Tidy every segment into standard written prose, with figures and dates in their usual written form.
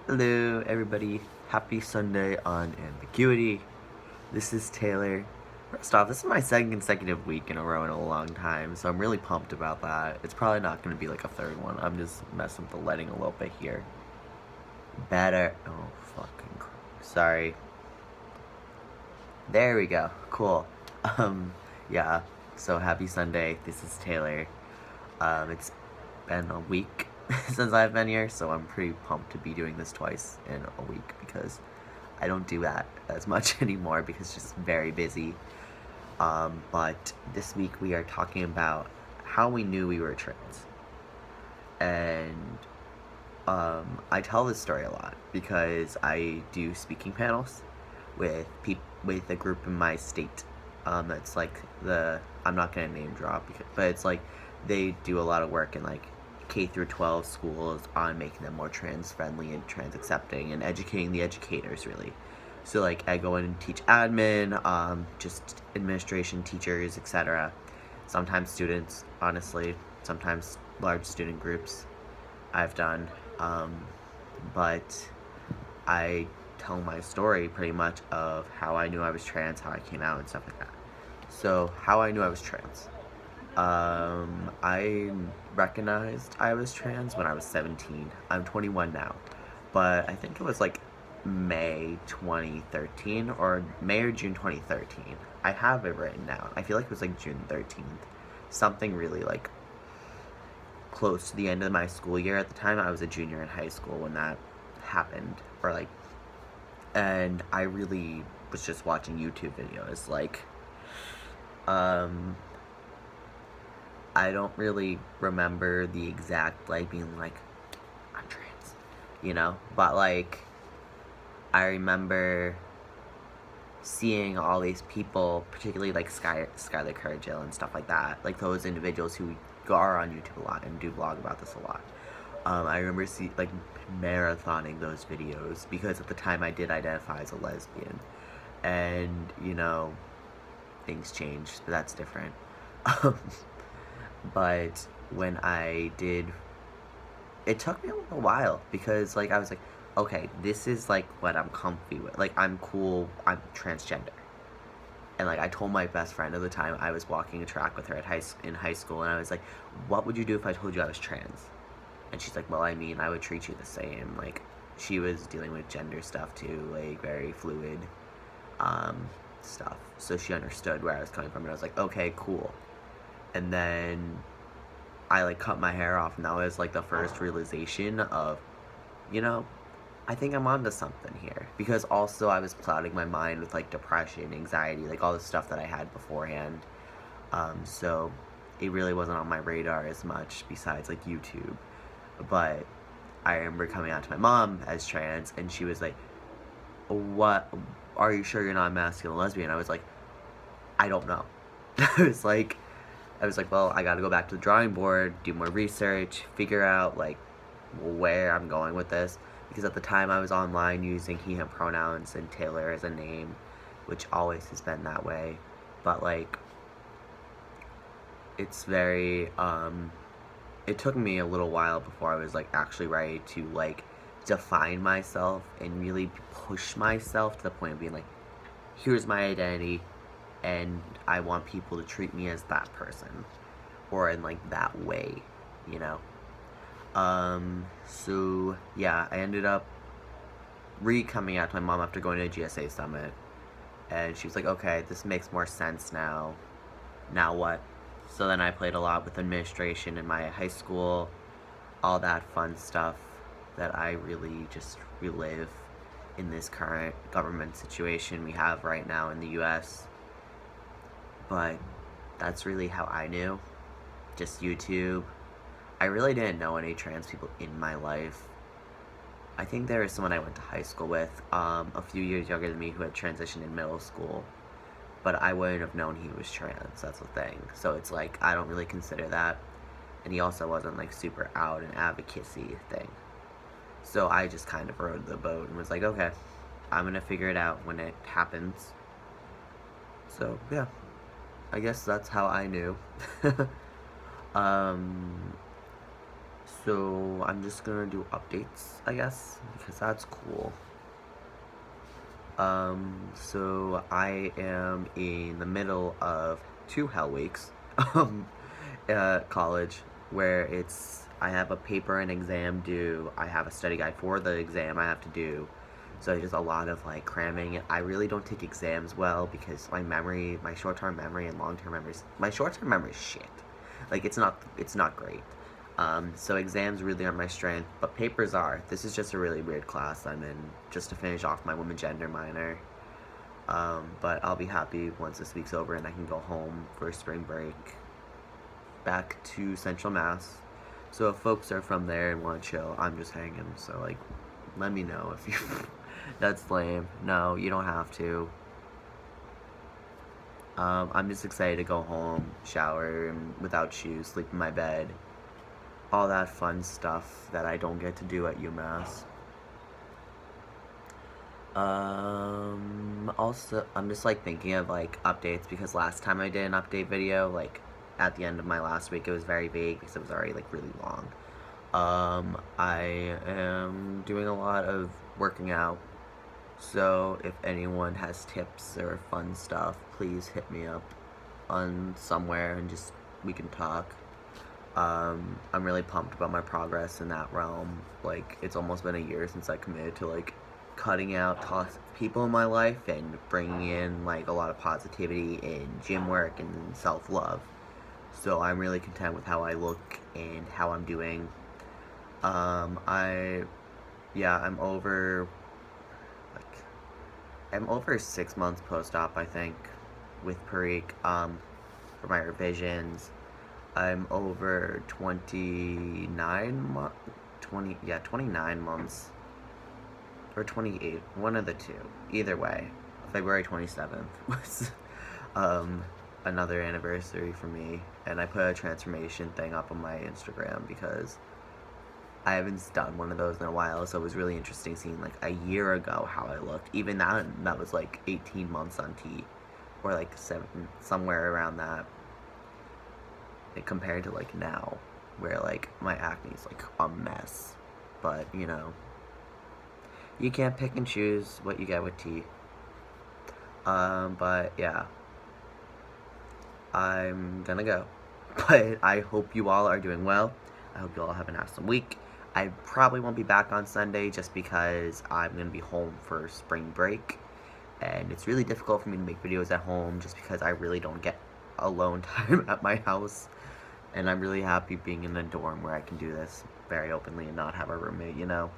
Hello, everybody. Happy Sunday on Ambiguity. This is Taylor. First off, this is my second consecutive week in a row in a long time, so I'm really pumped about that. It's probably not going to be like a third one. I'm just messing with the lighting a little bit here. Better. Oh, fucking. Sorry. There we go. Cool. Yeah. So happy Sunday. This is Taylor. It's been a week since I've been here, so I'm pretty pumped to be doing this twice in a week because I don't do that as much anymore because it's just very busy. But this week we are talking about how we knew we were trans. And I tell this story a lot because I do speaking panels with with a group in my state. That's like I'm not gonna name drop, but it's like they do a lot of work in like K through 12 schools on making them more trans friendly and trans accepting and educating the educators really. So like I go in and teach admin, just administration, teachers, etc. Sometimes students, honestly, sometimes large student groups I've done. But I tell my story pretty much of how I knew I was trans, how I came out, and stuff like that. So, how I knew I was trans. I recognized I was trans when I was 17. I'm 21 now. But I think it was like May 2013 or May or June 2013. I have it written down. I feel like it was like June 13th. Something really like close to the end of my school year at the time. I was a junior in high school when that happened. Or like, and I really was just watching YouTube videos. Like, I don't really remember the exact, like, being like, I'm trans, you know? But, like, I remember seeing all these people, particularly, like, Skylar Couragil and stuff like that. Like, those individuals who are on YouTube a lot and do blog about this a lot. I remember marathoning those videos because at the time I did identify as a lesbian. And, you know, things changed, but that's different. But when I did, it took me a little while because like I was like, okay, this is like what I'm comfy with. Like I'm cool, I'm transgender. And like I told my best friend at the time, I was walking a track with her in high school, and I was like, what would you do if I told you I was trans? And she's like, well, I mean, I would treat you the same. Like she was dealing with gender stuff too, like very fluid stuff. So she understood where I was coming from, and I was like, okay, cool. And then I like cut my hair off, and that was like the first realization of, you know, I think I'm onto something here. Because also I was clouding my mind with like depression, anxiety, like all the stuff that I had beforehand. So it really wasn't on my radar as much besides like YouTube. But I remember coming out to my mom as trans, and she was like, what, are you sure you're not masculine lesbian? I was like, I don't know. I was like, well, I gotta go back to the drawing board, do more research, figure out, like, where I'm going with this. Because at the time I was online using he, him pronouns and Taylor as a name, which always has been that way. But, like, it's very, it took me a little while before I was, like, actually ready to, like, define myself and really push myself to the point of being like, here's my identity, and I want people to treat me as that person, or in like that way, you know. So yeah, I ended up coming out to my mom after going to a GSA summit, and she was like, okay, this makes more sense now. Now what? So then I played a lot with administration in my high school, all that fun stuff that I really just relive in this current government situation we have right now in the US. But that's really how I knew. Just YouTube. I really didn't know any trans people in my life. I think there was someone I went to high school with, a few years younger than me, who had transitioned in middle school. But I wouldn't have known he was trans, that's the thing. So it's like, I don't really consider that. And he also wasn't like super out and advocacy thing. So I just kind of rode the boat and was like, okay, I'm gonna figure it out when it happens. So yeah, I guess that's how I knew. So I'm just gonna do updates, I guess, because that's cool. So I am in the middle of 2 hell weeks, college, where I have a paper and exam due. I have a study guide for the exam I have to do. So just a lot of like cramming. I really don't take exams well because my short-term memory and long-term memory, my short-term memory is shit. Like it's not great. So exams really aren't my strength, but papers are. This is just a really weird class I'm in, just to finish off my women gender minor. But I'll be happy once this week's over and I can go home for spring break, back to Central Mass. So if folks are from there and want to chill, I'm just hanging. So like, let me know if you. That's lame. No, you don't have to. I'm just excited to go home, shower, and without shoes, sleep in my bed. All that fun stuff that I don't get to do at UMass. Also, I'm just like thinking of like updates because last time I did an update video, like at the end of my last week, it was very vague because it was already like really long. I am doing a lot of working out, so if anyone has tips or fun stuff, please hit me up on somewhere and just we can talk. I'm really pumped about my progress in that realm. Like, it's almost been a year since I committed to like cutting out toxic people in my life and bringing in like a lot of positivity in gym work and self-love. So I'm really content with how I look and how I'm doing. I yeah, I'm over 6 months post-op, I think, with Parikh, for my revisions. I'm over 29 months, or 28, one of the two. Either way, February 27th was, another anniversary for me, and I put a transformation thing up on my Instagram because I haven't done one of those in a while, so it was really interesting seeing like a year ago how I looked. Even that was like 18 months on T, or like 7, somewhere around that. Compared to like now, where like my acne is like a mess. But you know, you can't pick and choose what you get with T. But yeah, I'm gonna go. But I hope you all are doing well. I hope you all have an awesome week. I probably won't be back on Sunday just because I'm gonna be home for spring break, and it's really difficult for me to make videos at home just because I really don't get alone time at my house. And I'm really happy being in a dorm where I can do this very openly and not have a roommate, you know?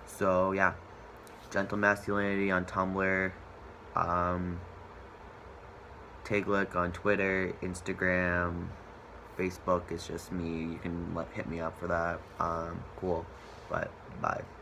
So, yeah. Gentle Masculinity on Tumblr. Taglick on Twitter, Instagram, Facebook is just me. You can hit me up for that. Cool. But, bye.